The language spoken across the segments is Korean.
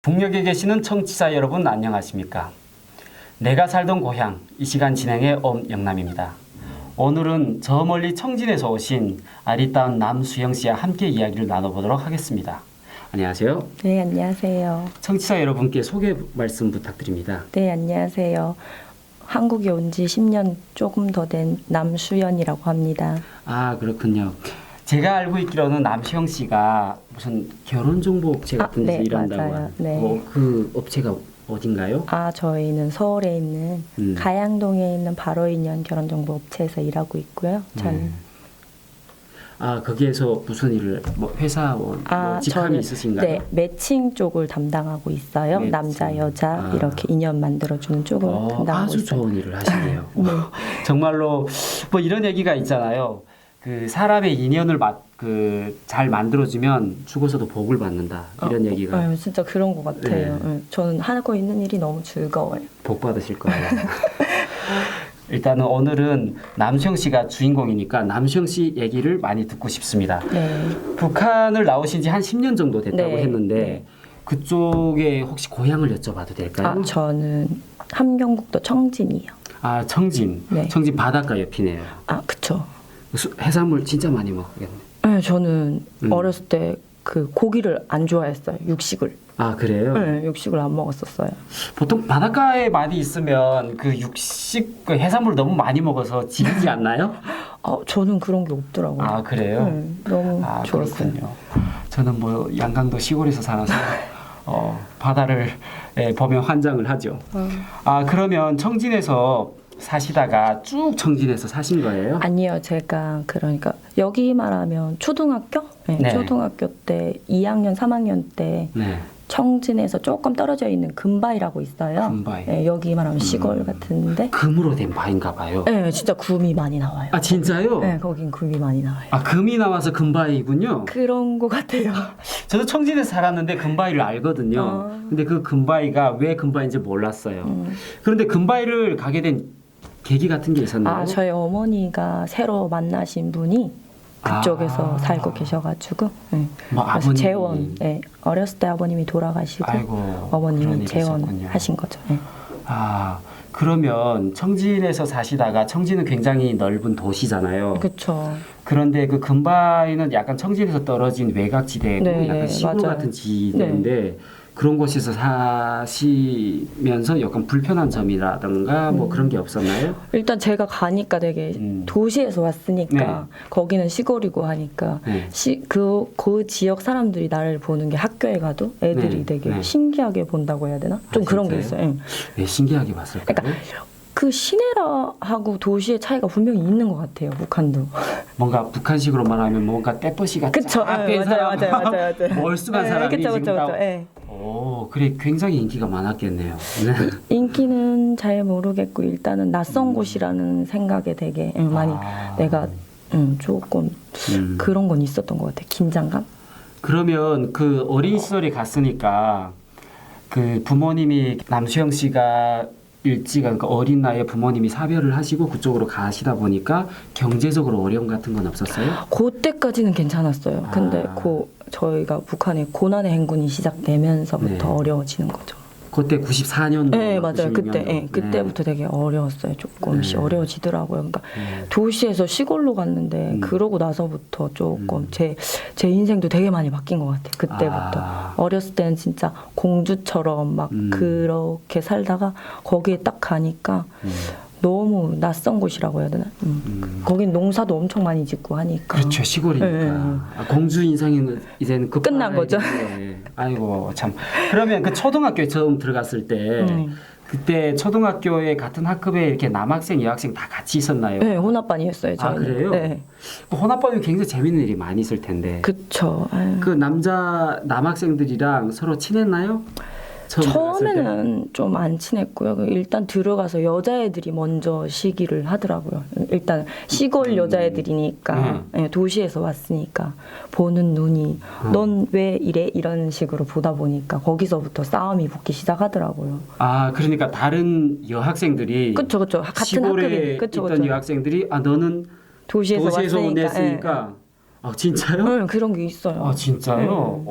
북녘에 계시는 청취자 여러분 안녕하십니까? 내가 살던 고향, 이 시간 진행의 엄영남입니다. 오늘은 저 멀리 청진에서 오신 아리따운 남수영 씨와 함께 이야기를 나눠보도록 하겠습니다. 안녕하세요. 네, 안녕하세요. 청취자 여러분께 소개 말씀 부탁드립니다. 네, 안녕하세요. 한국에 온 지 10년 조금 더 된 남수연이라고 합니다. 아, 그렇군요. 제가 알고 있기로는 남수영 씨가 무슨 결혼정보 업체 같은 데서 네, 일한다고 맞아요. 네. 그 업체가 어딘가요? 저희는 서울에 있는 가양동에 있는 바로인연 결혼정보업체에서 일하고 있고요. 거기에서 무슨 일을 회사원 직함이 있으신가요? 네, 매칭 쪽을 담당하고 있어요. 매칭. 남자, 여자 이렇게 인연 만들어주는 쪽을 담당하고 아주 있어요. 좋은 일을 하시네요. 네. 정말로 뭐 이런 얘기가 있잖아요. 그 사람의 인연을 잘 만들어주면 죽어서도 복을 받는다. 이런 얘기가. 진짜 그런 것 같아요. 네. 저는 하고 있는 일이 너무 즐거워요. 복 받으실 거예요. 일단은 오늘은 남수영 씨가 주인공이니까 남수영 씨 얘기를 많이 듣고 싶습니다. 네. 북한을 나오신 지 한 10년 정도 됐다고 네. 했는데 네. 그쪽에 혹시 고향을 여쭤봐도 될까요? 저는 함경북도 청진이요. 청진. 네. 청진 바닷가 옆이네요. 그쵸. 해산물 진짜 많이 먹겠네. 네, 저는 어렸을 때 그 고기를 안 좋아했어요. 육식을. 그래요? 네, 육식을 안 먹었었어요. 보통 바닷가에 많이 있으면 그 육식, 그 해산물 너무 많이 먹어서 질리지 않나요? 저는 그런 게 없더라고요. 그래요? 네, 너무 좋았어요. 그렇군요. 저는 뭐 양강도 시골에서 살아서 바다를 보면 환장을 하죠. 그러면 청진에서 사시다가 쭉 청진에서 사신 거예요? 아니요, 제가 그러니까 여기 말하면 초등학교? 네. 초등학교 때 2학년, 3학년 때 네. 청진에서 조금 떨어져 있는 금바위라고 있어요. 금바위. 네, 여기 말하면 시골 같은데. 금으로 된 바인가 봐요. 네, 진짜 금이 많이 나와요. 진짜요? 네, 거긴 금이 많이 나와요. 금이 나와서 금바위군요. 그런 것 같아요. 저도 청진에서 살았는데 금바위를 알거든요. 근데 그 금바위가 왜 금바위인지 몰랐어요. 그런데 금바위를 가게 된 계기 같은 게 있었나요? 저희 어머니가 새로 만나신 분이 그쪽에서 살고 계셔가지고 뭐 그래서 아버님이 재원 어렸을 때 아버님이 돌아가시고 그런 어머님이 일이 재원하신 거죠. 그러면 청진에서 사시다가 청진은 굉장히 넓은 도시잖아요. 그렇죠. 그런데 그 금바위는 약간 청진에서 떨어진 외곽지대고 네, 약간 시골 맞아요. 같은 지대인데 그런 곳에서 사시면서 약간 불편한 점이라든가 뭐 그런 게 없었나요? 일단 제가 가니까 되게 도시에서 왔으니까 거기는 시골이고 하니까 그 지역 사람들이 나를 보는 게 학교에 가도 애들이 되게 신기하게 본다고 해야 되나? 좀 그런 게 있어요. 왜 신기하게 봤을까요? 그러니까 그 시내라하고 도시의 차이가 분명히 있는 것 같아요. 북한도. 뭔가 북한식으로 말하면 뭔가 떼버시 같은 그쵸. 맞아요. 멀쑥한 사람이 그쵸. 그래 굉장히 인기가 많았겠네요. 인기는 잘 모르겠고 일단은 낯선 곳이라는 생각에 되게 많이 내가 조금 그런 건 있었던 것 같아요. 긴장감? 그러면 그 어린 시절에 갔으니까 그 부모님이 남수영 씨가 그러니까 어린 나이에 부모님이 사별을 하시고 그쪽으로 가시다 보니까 경제적으로 어려움 같은 건 없었어요? 그때까지는 괜찮았어요. 근데 저희가 북한의 고난의 행군이 시작되면서부터 어려워지는 거죠. 그때 94년도. 네, 맞아요. 그때부터 되게 어려웠어요. 조금씩 어려워지더라고요. 그러니까 도시에서 시골로 갔는데 그러고 나서부터 조금 제 인생도 되게 많이 바뀐 것 같아요. 그때부터. 어렸을 때는 진짜 공주처럼 막 그렇게 살다가 거기에 딱 가니까 너무 낯선 곳이라고 해야 되나? 거긴 농사도 엄청 많이 짓고 하니까. 그렇죠. 시골이니까. 공주 인상은 이제는 끝난 거죠. 아이고 참. 그러면 그 초등학교에 처음 들어갔을 때 그때 초등학교에 같은 학급에 이렇게 남학생, 여학생 다 같이 있었나요? 네, 혼합반이었어요. 저희는. 그래요? 네. 혼합반이 굉장히 재밌는 일이 많이 있을 텐데. 그쵸. 그 남학생들이랑 서로 친했나요? 처음에는 좀 안 친했고요. 일단 들어가서 여자애들이 먼저 시기를 하더라고요. 일단 시골 여자애들이니까 도시에서 왔으니까 보는 눈이 넌 왜 이래? 이런 식으로 보다 보니까 거기서부터 싸움이 붙기 시작하더라고요. 그러니까 다른 여학생들이 그쵸. 같은 시골에 학급이 있던 여학생들이 너는 도시에서 왔으니까 냈으니까 아 진짜요? 네, 그런 게 있어요. 아 진짜요?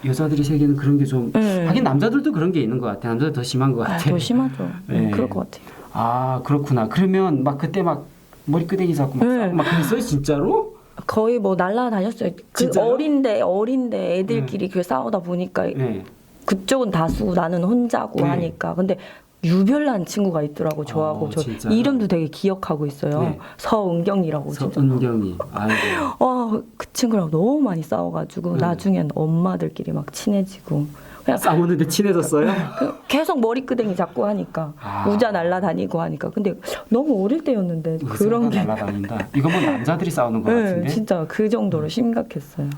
여자들이 세계는 그런 게 좀 네. 하긴 남자들도 그런 게 있는 것 같아. 남자들 더 심한 것 같아. 더 심하죠. 네. 그럴 것 같아요. 아 그렇구나. 그러면 막 그때 막 머리끄댕이 잡고 막, 네. 싸우고 막 그랬어요 진짜로? 거의 뭐 날라다녔어요. 그 진짜요? 어린데 애들끼리 그 싸우다 보니까 네. 그쪽은 다수고 나는 혼자고 네. 하니까. 근데 유별난 친구가 있더라고. 저하고 저 진짜요? 이름도 되게 기억하고 있어요. 네. 서은경이라고 진짜. 서은경이. 아이고. 그 친구랑 너무 많이 싸워가지고 나중엔 엄마들끼리 막 친해지고 그냥 싸우는데 친해졌어요? 계속 머리끄댕이 잡고 하니까 아. 우자 날라다니고 하니까 근데 너무 어릴 때였는데 그런 게 날아다닌다. 이거 뭐 남자들이 싸우는 것 같은데. 네, 진짜 그 정도로 심각했어요.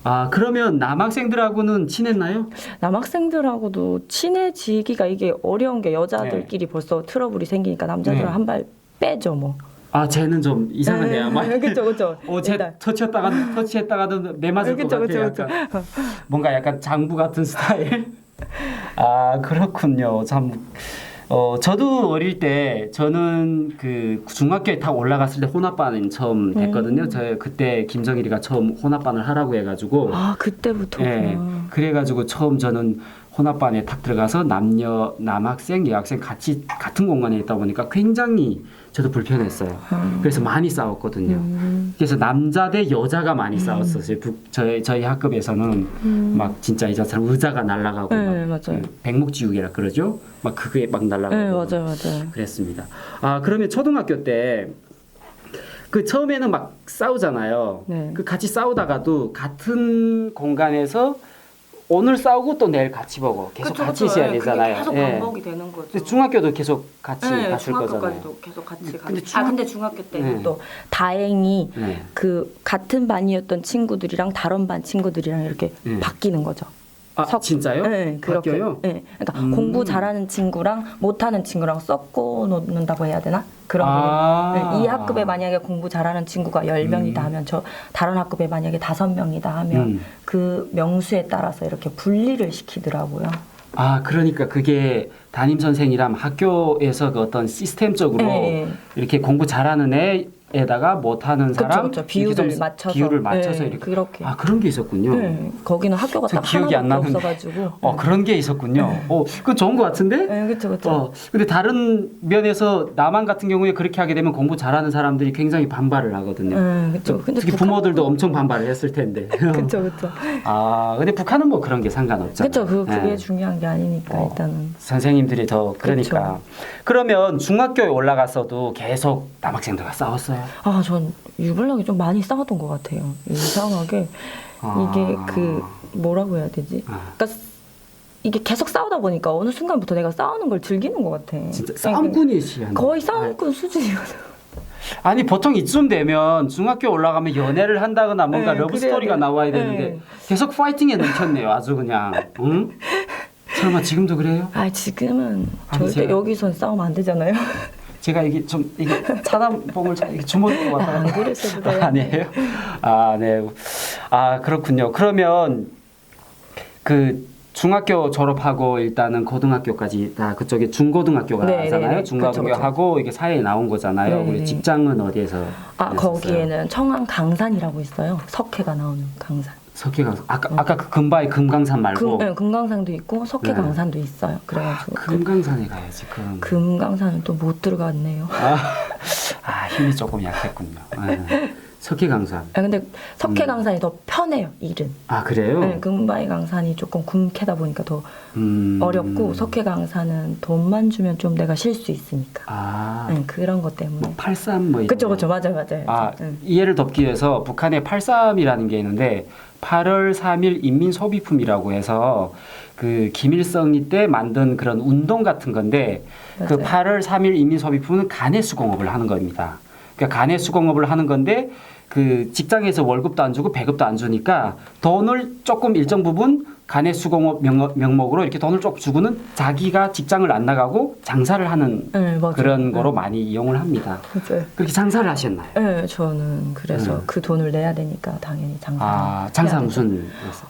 아 그러면 남학생들하고는 친했나요? 남학생들하고도 친해지기가 이게 어려운 게 여자들끼리 벌써 트러블이 생기니까 남자들은 네. 한 발 빼죠 뭐. 아 쟤는 좀 이상하네요. 막 그쵸. 쟤 터치했다가도 내 맞을 것 같아요. 약간 뭔가 약간 장부 같은 스타일. 아 그렇군요. 참. 저도 어릴 때 저는 그 중학교에 딱 올라갔을 때 혼합반 처음 했거든요. 저 그때 김정일이가 처음 혼합반을 하라고 해가지고. 그때부터구나. 예, 그래가지고 처음 저는 혼합반에 탁 들어가서 남학생, 여학생 같은 공간에 있다 보니까 굉장히 저도 불편했어요. 그래서 많이 싸웠거든요. 그래서 남자 대 여자가 많이 싸웠었어요. 저희 학급에서는 막 진짜 이자처럼 의자가 날아가고 네, 막 맞아요. 백목지우개라 그러죠. 막 그게 막 날아가고. 네, 맞아요. 그랬습니다. 아 그러면 초등학교 때 그 처음에는 막 싸우잖아요. 네. 그 같이 싸우다가도 같은 공간에서 오늘 싸우고 또 내일 같이 보고 계속 같이 있어야 되잖아요. 계속 예. 반복이 되는 거죠. 근데 중학교도 계속 같이 네, 갔을 거잖아요. 중학교까지도 계속 같이 근데 근데 중학교 때는 네. 또 다행히 네. 그 같은 반이었던 친구들이랑 다른 반 친구들이랑 이렇게 네. 바뀌는 거죠. 아 진짜요? 네, 그렇게. 바뀌어요? 네, 그러니까 공부 잘하는 친구랑 못하는 친구랑 섞어 놓는다고 해야 되나? 그런 거예요. 이 학급에 만약에 공부 잘하는 친구가 10명이다 하면 저 다른 학급에 만약에 5명이다 하면 그 명수에 따라서 이렇게 분리를 시키더라고요. 아 그러니까 그게 담임 선생이랑 학교에서 그 어떤 시스템적으로 네. 이렇게 공부 잘하는 애에다가 못하는 사람 그쵸. 이렇게 좀 비율을 맞춰서 네, 이렇게 그렇게. 아 그런 게 있었군요. 네, 거기는 학교가 저 딱 기억이 안 하나밖에 나는데. 없어가지고. 그런 게 있었군요. 그건 좋은 것 같은데? 네, 그렇죠. 근데 다른 면에서 남한 같은 경우에 그렇게 하게 되면 공부 잘하는 사람들이 굉장히 반발을 하거든요. 그렇죠. 근데 특히 부모들도 엄청 반발을 했을 텐데. 그렇죠. 아, 근데 북한은 뭐 그런 게 상관없잖아요. 그렇죠. 그게 네. 중요한 게 아니니까 일단은. 선생님들이 더 그러니까. 그쵸. 그러면 중학교에 올라갔어도 계속 남학생들과 싸웠어요. 전 유별나게 좀 많이 싸웠던 것 같아요. 이상하게 이게 그 뭐라고 해야 되지? 그러니까 이게 계속 싸우다 보니까 어느 순간부터 내가 싸우는 걸 즐기는 것 같아. 진짜 싸움꾼이시 거의 싸움꾼 수준이거든. 아니 보통 이쯤 되면 중학교 올라가면 연애를 한다거나 뭔가 네, 러브 그래야 스토리가 돼. 나와야 되는데 네. 계속 파이팅에 넘쳤네요. 아주 그냥. 응? 설마 지금도 그래요? 지금은 아니, 절대 여기선 싸우면 안 되잖아요. 제가 이게 좀 이게 차단봉을 이렇게 주머니에 왔다 안 그러셔도 돼요. 아니에요? 아, 네. 아, 그렇군요. 그러면 그 중학교 졸업하고 일단은 고등학교까지 다 그쪽에 중고등학교가 네, 하잖아요. 네, 네. 중고등학교하고 이게 사회에 나온 거잖아요. 네, 우리 네. 직장은 어디에서? 거기에는 청안 강산이라고 있어요. 석회가 나오는 강산. 석회강산. 아까 그 금바위 금강산 말고. 금강산도 있고 석회 네. 강산도 있어요. 그래가지고 금강산에 가야지. 금강산은 또 못 들어갔네요. 힘이 조금 약했군요. 석회강산. 근데 석회 강산이 더 편해요. 일은. 아 그래요? 네, 금바위 강산이 조금 굼캐다 보니까 더 어렵고 석회 강산은 돈만 주면 좀 내가 쉴 수 있으니까. 그런 것 때문에. 뭐 83 뭐 그쵸 맞아요. 이해를 돕기 위해서 북한에 83이라는 게 있는데 8월 3일 인민소비품이라고 해서 그 김일성이 때 만든 그런 운동 같은 건데 그 맞아요. 8월 3일 인민소비품은 간해수공업을 하는 겁니다. 그러니까 간해수공업을 하는 건데 그 직장에서 월급도 안 주고 배급도 안 주니까 돈을 조금 일정 부분 간해수공업 명목으로 이렇게 돈을 조금 주고는 자기가 직장을 안 나가고 장사를 하는 맞아요. 그런 거로 많이 이용을 합니다. 맞아요. 그렇게 장사를 하셨나요? 네, 저는 그래서 그 돈을 내야 되니까 당연히 장사. 장사 무슨?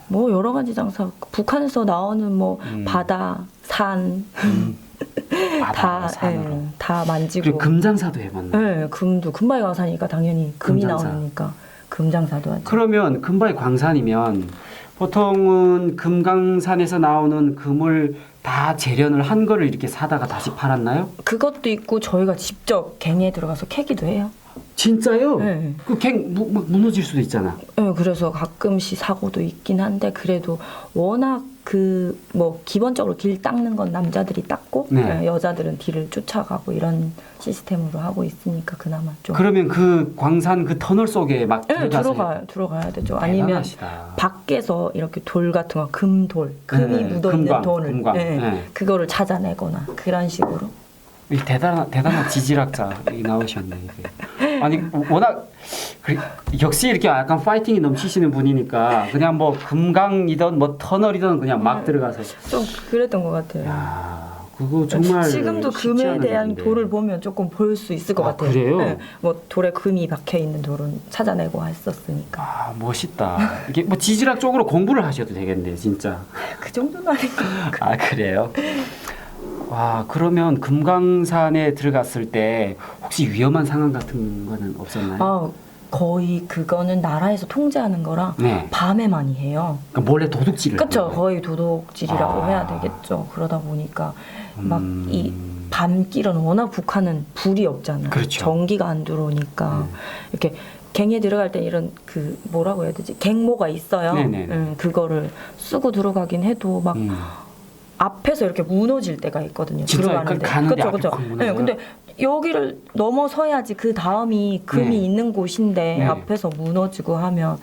뭐 여러 가지 장사. 북한에서 나오는 뭐 바다, 산 다 만지고. 그리고 금장사도 해봤나요? 네, 금도 금바위 강산이니까 당연히 금이 금장사. 나오니까 금장사도 하죠. 그러면 금바이 광산이면 보통은 금강산에서 나오는 금을 다 재련을 한 거를 이렇게 사다가 다시 팔았나요? 그것도 있고 저희가 직접 갱에 들어가서 캐기도 해요. 진짜요? 네. 막 무너질 수도 있잖아. 네, 그래서 가끔씩 사고도 있긴 한데 그래도 워낙 그 뭐 기본적으로 길 닦는 건 남자들이 닦고 네. 여자들은 뒤를 쫓아가고 이런 시스템으로 하고 있으니까 그나마 좀. 그러면 그 광산 그 터널 속에 막 네, 들어가서 들어가야 되죠. 아니면 대단하시다. 밖에서 이렇게 돌 같은 거 금돌, 금이 네, 묻어 있는 금광, 돌을 금광. 네, 네. 그거를 찾아내거나 그런 식으로. 이 대단한 지질학자이 나오셨네. 이게. 아니 워낙 역시 이렇게 약간 파이팅이 넘치시는 분이니까 그냥 뭐 금강이든 뭐 터널이든 그냥 막 들어가서. 좀 그랬던 것 같아요. 야, 그거 정말 지금도 쉽지 금에 않은 대한 일인데. 돌을 보면 조금 볼 수 있을 것 같아요. 그래요? 네, 뭐 돌에 금이 박혀 있는 돌은 찾아내고 했었으니까. 아 멋있다. 이게 뭐 지질학 쪽으로 공부를 하셔도 되겠네 진짜. 그 정도는 아니고. 아 그래요? 와 그러면 금강산에 들어갔을 때 혹시 위험한 상황 같은 거는 없었나요? 아, 거의 그거는 나라에서 통제하는 거라 네. 밤에 많이 해요. 그러니까 몰래 도둑질을. 그렇죠. 하는 거예요? 거의 도둑질이라고 아. 해야 되겠죠. 그러다 보니까 막 음. 이 밤길은 워낙 북한은 불이 없잖아요. 그렇죠. 전기가 안 들어오니까 이렇게 갱에 들어갈 때 이런 그 뭐라고 해야 되지? 갱모가 있어요. 네네네. 그거를 쓰고 들어가긴 해도 막 앞에서 이렇게 무너질 때가 있거든요. 진짜요? 들어가는데. 가는데 그쵸, 앞이 그쵸. 확 무너져요? 네, 근데 여기를 넘어서야지 그 다음이 금이 네. 있는 곳인데 네. 앞에서 무너지고 하면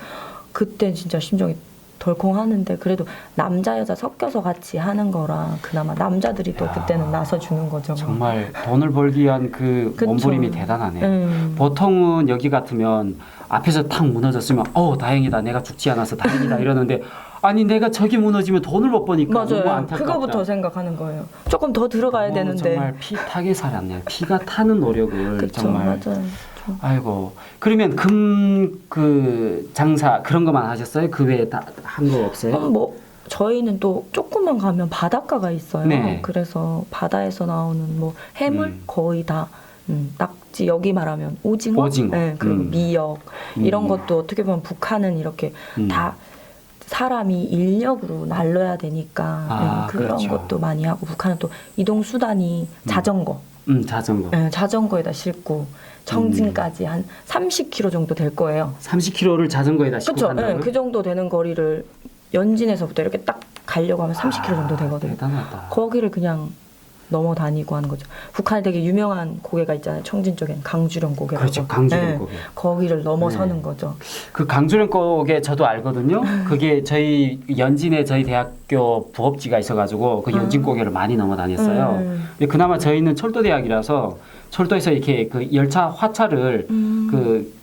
그때 진짜 심정이 덜컹하는데 그래도 남자 여자 섞여서 같이 하는 거라 그나마 남자들이 또 그때는 나서 주는 거죠. 정말 돈을 벌기 위한 그 그쵸. 몸부림이 대단하네. 보통은 여기 같으면 앞에서 탁 무너졌으면 다행이다 내가 죽지 않아서 다행이다 이러는데 아니 내가 저기 무너지면 돈을 못 버니까 너무 맞아요. 안타깝다. 그거부터 생각하는 거예요. 조금 더 들어가야 되는데. 정말 피 타게 살았네. 피가 타는 노력을 그쵸, 정말. 맞아요. 좀. 아이고 그러면 금 그 장사 그런 것만 하셨어요? 그 외에 다 한 거 없어요? 뭐 저희는 또 조금만 가면 바닷가가 있어요. 네. 그래서 바다에서 나오는 뭐 해물 음. 거의 다 낙지 여기 말하면 오징어, 네, 그리고 미역 이런 것도 어떻게 보면 북한은 이렇게 다 사람이 인력으로 날려야 되니까 그런 그렇죠. 것도 많이 하고 북한은 또 이동 수단이 자전거, 자전거. 네, 자전거에다 싣고 청진까지 한 30km 정도 될 거예요. 30km를 자전거에다 싣고 그렇죠. 간다고요? 그 정도 되는 거리를 연진에서부터 이렇게 딱 가려고 하면 30km 정도 되거든요. 대단하다. 거기를 그냥 넘어 다니고 하는 거죠. 북한에 되게 유명한 고개가 있잖아요. 청진 쪽엔 강주령 고개라고. 그렇죠. 강주령 고개. 거기를 넘어서는 거죠. 그 강주령 고개 저도 알거든요. 그게 저희 연진에 저희 대학교 부업지가 있어가지고 그 연진 고개를 많이 넘어 다녔어요. 근데 그나마 저희는 철도대학이라서 철도에서 이렇게 그 열차 화차를 그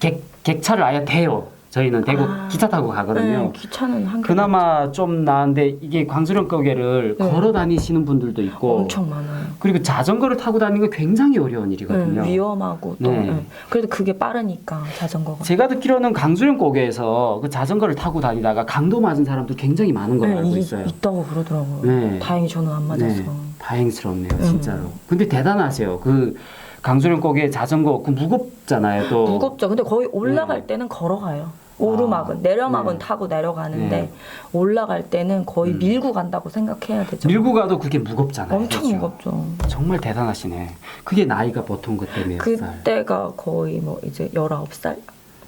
객차를 아예 대요. 저희는 대구 기차 타고 가거든요. 네, 기차는 한 개. 그나마 좀 나은데 이게 광주령 고개를 걸어 다니시는 분들도 있고 엄청 많아요. 그리고 자전거를 타고 다니는 게 굉장히 어려운 일이거든요. 위험하고 또 네. 그래도 그게 빠르니까 자전거가. 제가 듣기로는 강주령 고개에서 그 자전거를 타고 다니다가 강도 맞은 사람도 굉장히 많은 걸로 알고 있어요. 있다고 그러더라고요. 네. 다행히 저는 안 맞아서. 네, 다행스럽네요, 진짜로. 근데 대단하세요. 그 강주령 고개 자전거 그 무겁잖아요, 또. 무겁죠. 근데 거의 올라갈 때는 걸어가요. 오르막은 내려막은 타고 내려가는데 올라갈 때는 거의 밀고 간다고 생각해야 되죠. 밀고 가도 그게 무겁잖아요. 엄청 그렇죠? 무겁죠. 정말 대단하시네. 그게 나이가 보통 그때 몇 살? 그때가 거의 뭐 이제 19살.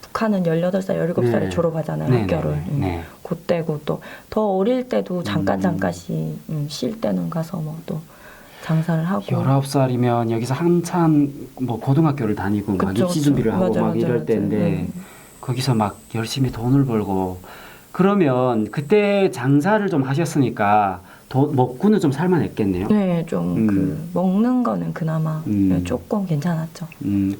북한은 18살, 17살에 네. 졸업하잖아요, 네, 학교를. 네. 그때고 또 더 어릴 때도 잠깐씩 쉴 때는 가서 뭐 또 장사를 하고. 19살이면 여기서 한참 뭐 고등학교를 다니고 막 그쵸, 입시 준비를 그쵸. 하고 맞아, 막 맞아, 이럴 맞아. 때인데 거기서 막 열심히 돈을 벌고 그러면 그때 장사를 좀 하셨으니까 먹고는 좀 살만했겠네요. 네, 좀 그 먹는 거는 그나마 조금 괜찮았죠.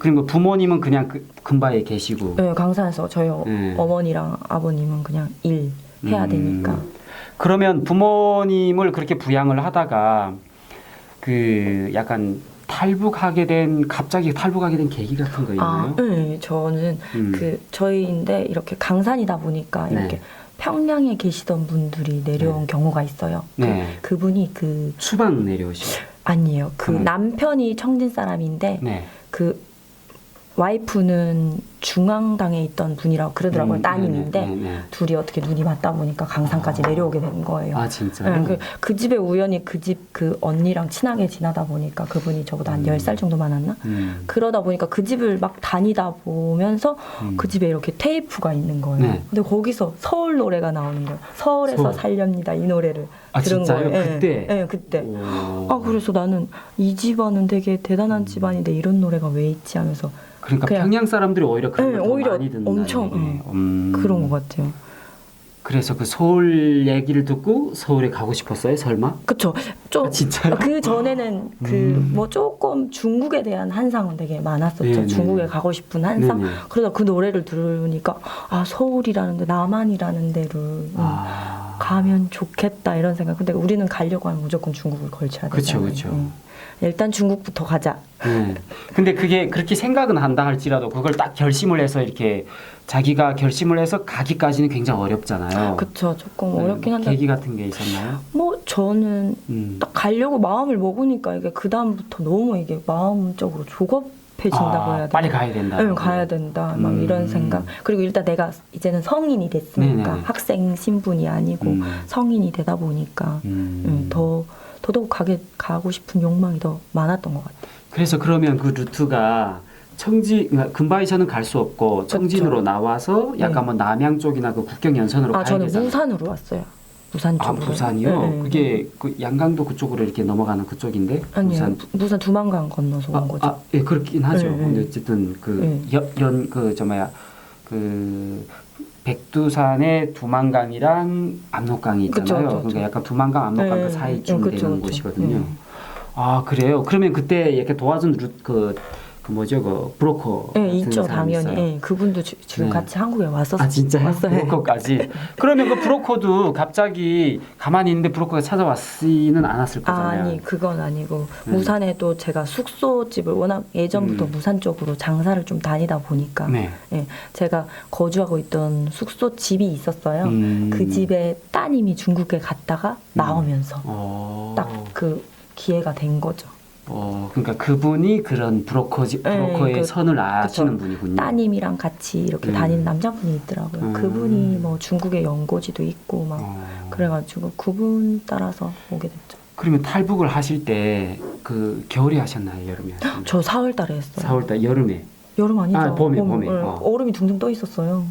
그리고 부모님은 그냥 그 근바에 계시고. 네, 강산에서 저희 어머니랑 아버님은 그냥 일 해야 되니까. 그러면 부모님을 그렇게 부양을 하다가 그 약간 갑자기 탈북하게 된 계기 같은 거 있나요? 네, 저는 그 저희인데 이렇게 강산이다 보니까 이렇게 평양에 계시던 분들이 내려온 경우가 있어요. 네. 그분이 그 수박 내려오시고. 아니에요. 그 남편이 청진 사람인데 네. 그 와이프는 중앙당에 있던 분이라고 그러더라고요. 따님인데 네네. 둘이 어떻게 눈이 맞다 보니까 강산까지 내려오게 된 거예요. 아 진짜요? 네, 그 집에 우연히 그 집 그 언니랑 친하게 지나다 보니까 그분이 저보다 한 10살 정도 많았나? 그러다 보니까 그 집을 막 다니다 보면서 그 집에 이렇게 테이프가 있는 거예요. 네. 근데 거기서 서울 노래가 나오는 거예요. 서울에서 서울. 살렵니다 이 노래를 아, 들은 진짜요? 거예요. 그때? 네, 그때. 오. 아 그래서 나는 이 집안은 되게 대단한 집안인데 이런 노래가 왜 있지 하면서 그러니까 그냥- 평양 사람들이 오히려 그런 네, 걸더 오히려 많이 듣는 엄청 그런 것 같아요. 그래서 그 서울 얘기를 듣고 서울에 가고 싶었어요? 설마? 그쵸. 좀 아, 진짜요? 그 전에는 그 뭐 조금 중국에 대한 한상은 되게 많았었죠. 네네. 중국에 가고 싶은 한상. 네네. 그러다 그 노래를 들으니까 아 서울이라는데 남한이라는 데를 가면 좋겠다 이런 생각. 근데 우리는 가려고 하면 무조건 중국을 걸쳐야 그쵸, 되잖아요. 그쵸. 일단 중국부터 가자. 네. 근데 그게 그렇게 생각은 한다 할지라도 그걸 딱 결심을 해서 이렇게 자기가 결심을 해서 가기까지는 굉장히 어렵잖아요. 그쵸. 조금 네, 어렵긴 한데 계기 같은 게 있었나요? 뭐 저는 딱 가려고 마음을 먹으니까 이게 그 다음부터 너무 이게 마음적으로 조급해진다고 해야 되나? 빨리 가야 된다. 응, 가야 된다. 막 이런 생각. 그리고 일단 내가 이제는 성인이 됐으니까 네네. 학생 신분이 아니고 성인이 되다 보니까 더더욱 가고 싶은 욕망이 더 많았던 것 같아요. 그래서 그러면 그 루트가 그러니까 금바이천은 갈 수 없고 청진으로 나와서 약간 뭐 남양 쪽이나 그 국경 연선으로 가야 저는 되잖아요. 부산으로 왔어요. 부산 아, 쪽으로. 부산이요? 네, 네. 그게 그 양강도 그쪽으로 이렇게 넘어가는 그쪽인데? 아니요. 부산 두만강 건너서 온 거죠. 예, 그렇긴 하죠. 네, 네. 근데 어쨌든 그 백두산의 두만강이랑 압록강이 있잖아요. 그쵸. 그러니까 약간 두만강, 압록강 네, 그 사이쯤 그쵸, 되는 그쵸. 곳이거든요. 아, 그래요? 그러면 그때 이렇게 도와준 그 뭐죠, 그 브로커 네, 같은 있죠, 사람이 당연히. 있어요? 네, 그분도 지금 네. 같이 한국에 왔었어요. 아, 진짜요? 왔어요. 브로커까지. 그러면 그 브로커도 갑자기 가만히 있는데 브로커가 찾아왔지는 않았을 거잖아요. 아니 그건 아니고 무산에도 제가 숙소집을 워낙 예전부터 무산 쪽으로 장사를 좀 다니다 보니까 네. 예, 제가 거주하고 있던 숙소 집이 있었어요. 그 집에 따님이 중국에 갔다가 나오면서 딱 그 기회가 된 거죠. 그러니까 그분이 그런 브로커의 그- 선을 아시는 그쵸. 분이군요. 따님이랑 같이 이렇게 다니는 남자분이 있더라고요. 그분이 뭐 중국에 연고지도 있고 막 그래가지고 그분 따라서 오게 됐죠. 그러면 탈북을 하실 때 그 겨울에 하셨나요, 여름에 하셨나요? 저 4월달에 했어요. 4월달 여름에. 여름 아니죠? 아, 봄에. 네. 얼음이 둥둥 떠 있었어요.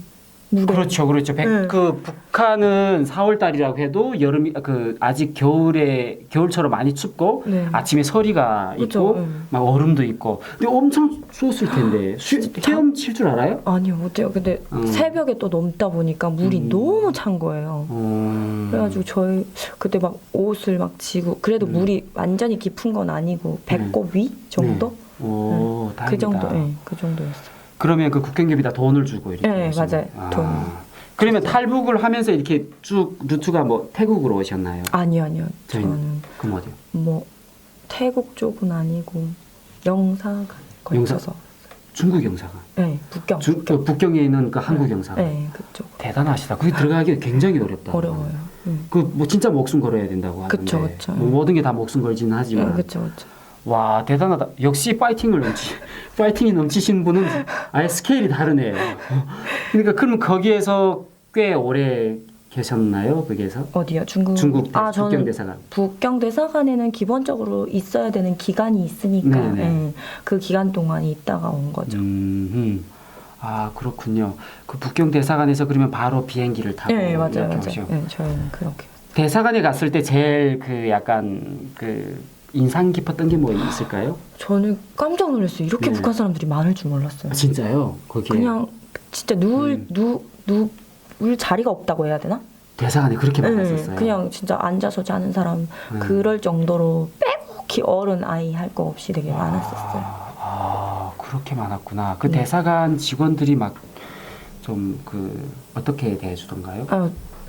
물에. 그렇죠. 네. 그 북한은 4월달이라고 해도 여름이 아직 겨울처럼 많이 춥고 네. 아침에 서리가 그렇죠. 있고 네. 막 얼음도 있고. 근데 엄청 추웠을 텐데 헤엄칠 줄 알아요? 아니요 못해요. 근데 새벽에 또 넘다 보니까 물이 너무 찬 거예요. 그래가지고 저희 그때 막 옷을 막 지고 그래도 물이 완전히 깊은 건 아니고 배꼽 위 정도? 다행이다. 그 정도, 그 정도였어요. 그러면 그 국경계비다 돈을 주고 이렇게. 네, 오시나요? 맞아요. 돈. 그러면 탈북을 하면서 이렇게 쭉 루트가 뭐 태국으로 오셨나요? 아니요. 저는 그럼 어디요? 뭐 태국 쪽은 아니고 영사가 걸쳐서. 중국 영사관. 네, 북경. 북경에 있는 그 한국 영사관. 네, 그쪽. 대단하시다. 거기 들어가기 굉장히 어렵다. 어려워요. 그 뭐 진짜 목숨 걸어야 된다고 하는데. 그쵸. 뭐 모든 게 다 목숨 걸지는 하지만. 네, 그쵸. 와, 대단하다. 역시 파이팅이 넘치신 분은 아예 스케일이 다르네요. 그러니까 그럼 거기에서 꽤 오래 계셨나요? 거기에서? 어디요? 중국. 북경 저는 대사관. 북경 대사관에는 기본적으로 있어야 되는 기간이 있으니까 네네. 그 기간 동안 있다가 온 거죠. 아, 그렇군요. 그 북경 대사관에서 그러면 바로 비행기를 타고 네, 이렇게 맞아요. 오시고. 네, 저희는 그렇게. 대사관에 갔을 때 제일 그 약간 그 인상 깊었던 게 뭐 있을까요? 저는 깜짝 놀랐어요. 이렇게 네. 북한 사람들이 많을 줄 몰랐어요. 아, 진짜요? 거기에 그냥 진짜 누울 자리가 없다고 해야 되나? 대사관에 그렇게 많았었어요. 그냥 진짜 앉아서 자는 사람 그럴 정도로 빼곡히 어른 아이 할 거 없이 되게 많았었어요. 그렇게 많았구나. 그 대사관 직원들이 막 좀 어떻게 대해주던가요?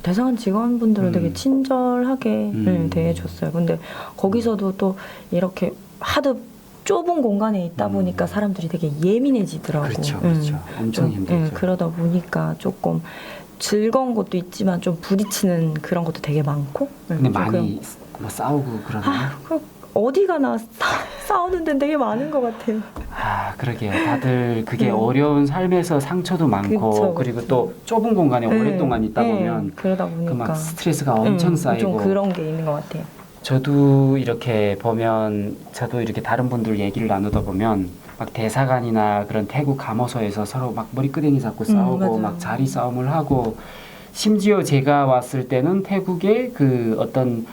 대사관 직원분들은 되게 친절하게 대해줬어요. 근데 거기서도 또 이렇게 하도 좁은 공간에 있다 보니까 사람들이 되게 예민해지더라고. 그렇죠. 엄청 힘들죠. 그러다 보니까 조금 즐거운 것도 있지만 좀 부딪히는 그런 것도 되게 많고. 근데 많이 뭐 싸우고 그러나요? 어디 가나 싸우는 데는 되게 많은 것 같아요. 아, 그러게요. 다들 그게 네. 어려운 삶에서 상처도 많고 그쵸, 그리고 그쵸. 또 좁은 공간에 네, 오랫동안 있다 네, 보면 그러다 그 보니까 막 스트레스가 엄청 쌓이고 좀 그런 게 있는 것 같아요. 저도 이렇게 보면 저도 이렇게 다른 분들 얘기를 나누다 보면 막 대사관이나 그런 태국 감호소에서 서로 막 머리끄댕이 잡고 싸우고 맞아요. 막 자리 싸움을 하고 심지어 제가 왔을 때는 태국에 그 어떤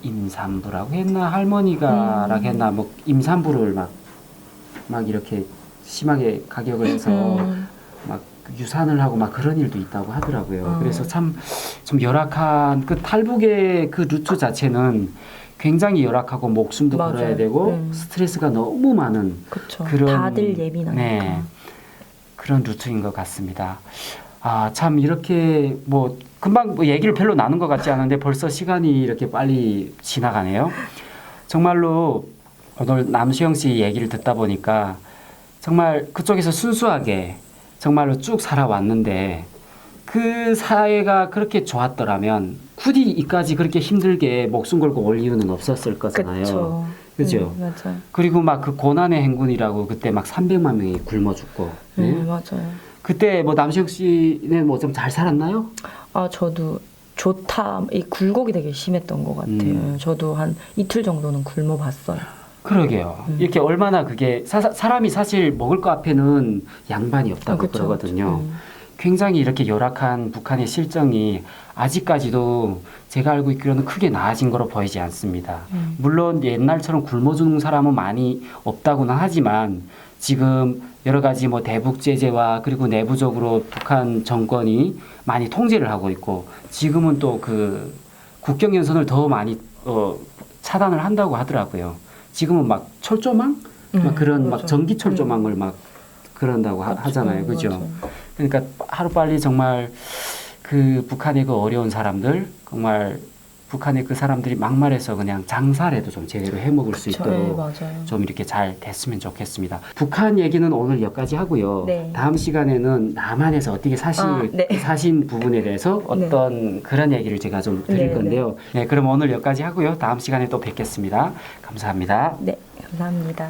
임산부라고 했나 할머니가라고 했나 뭐 임산부를 막 이렇게 심하게 가격을 해서 막 유산을 하고 막 그런 일도 있다고 하더라고요. 그래서 참 좀 열악한 그 탈북의 그 루트 자체는 굉장히 열악하고 목숨도 맞아요. 걸어야 되고 스트레스가 너무 많은 그쵸. 그런 다들 예민하니까. 네, 그런 루트인 것 같습니다. 아, 참 이렇게 뭐 금방 뭐 얘기를 별로 나눈 것 같지 않은데 벌써 시간이 이렇게 빨리 지나가네요. 정말로 오늘 남수영 씨 얘기를 듣다 보니까 정말 그쪽에서 순수하게 정말로 쭉 살아왔는데 그 사회가 그렇게 좋았더라면 굳이 이까지 그렇게 힘들게 목숨 걸고 올 이유는 없었을 거잖아요. 그쵸. 그죠? 맞아요. 그리고 막 그 고난의 행군이라고 그때 막 300만 명이 굶어 죽고. 네? 맞아요. 그때 뭐 남수영 씨는 뭐 좀 잘 살았나요? 아, 저도 좋다. 이 굴곡이 되게 심했던 것 같아요. 저도 한 이틀 정도는 굶어봤어요. 그러게요. 이렇게 얼마나 그게 사람이 사실 먹을 거 앞에는 양반이 없다고 그쵸, 그러거든요. 그쵸. 굉장히 이렇게 열악한 북한의 실정이 아직까지도 제가 알고 있기로는 크게 나아진 거로 보이지 않습니다. 물론 옛날처럼 굶어 죽는 사람은 많이 없다고는 하지만 지금 여러 가지 뭐 대북 제재와 그리고 내부적으로 북한 정권이 많이 통제를 하고 있고 지금은 또 그 국경 연선을 더 많이 차단을 한다고 하더라고요. 지금은 막 철조망 막 그런 맞아. 막 전기 철조망을 막 그런다고 하잖아요. 그죠? 맞아요. 그러니까 하루빨리 정말 그 북한의 그 어려운 사람들 정말 북한의 그 사람들이 막말해서 그냥 장사라도 좀 제대로 해먹을 수 그쵸. 있도록 네, 맞아요. 좀 이렇게 잘 됐으면 좋겠습니다. 북한 얘기는 오늘 여기까지 하고요. 네. 다음 시간에는 남한에서 어떻게 네. 사신 부분에 대해서 어떤 그런 얘기를 제가 좀 드릴 네, 건데요. 네, 그럼 오늘 여기까지 하고요. 다음 시간에 또 뵙겠습니다. 감사합니다. 네, 감사합니다.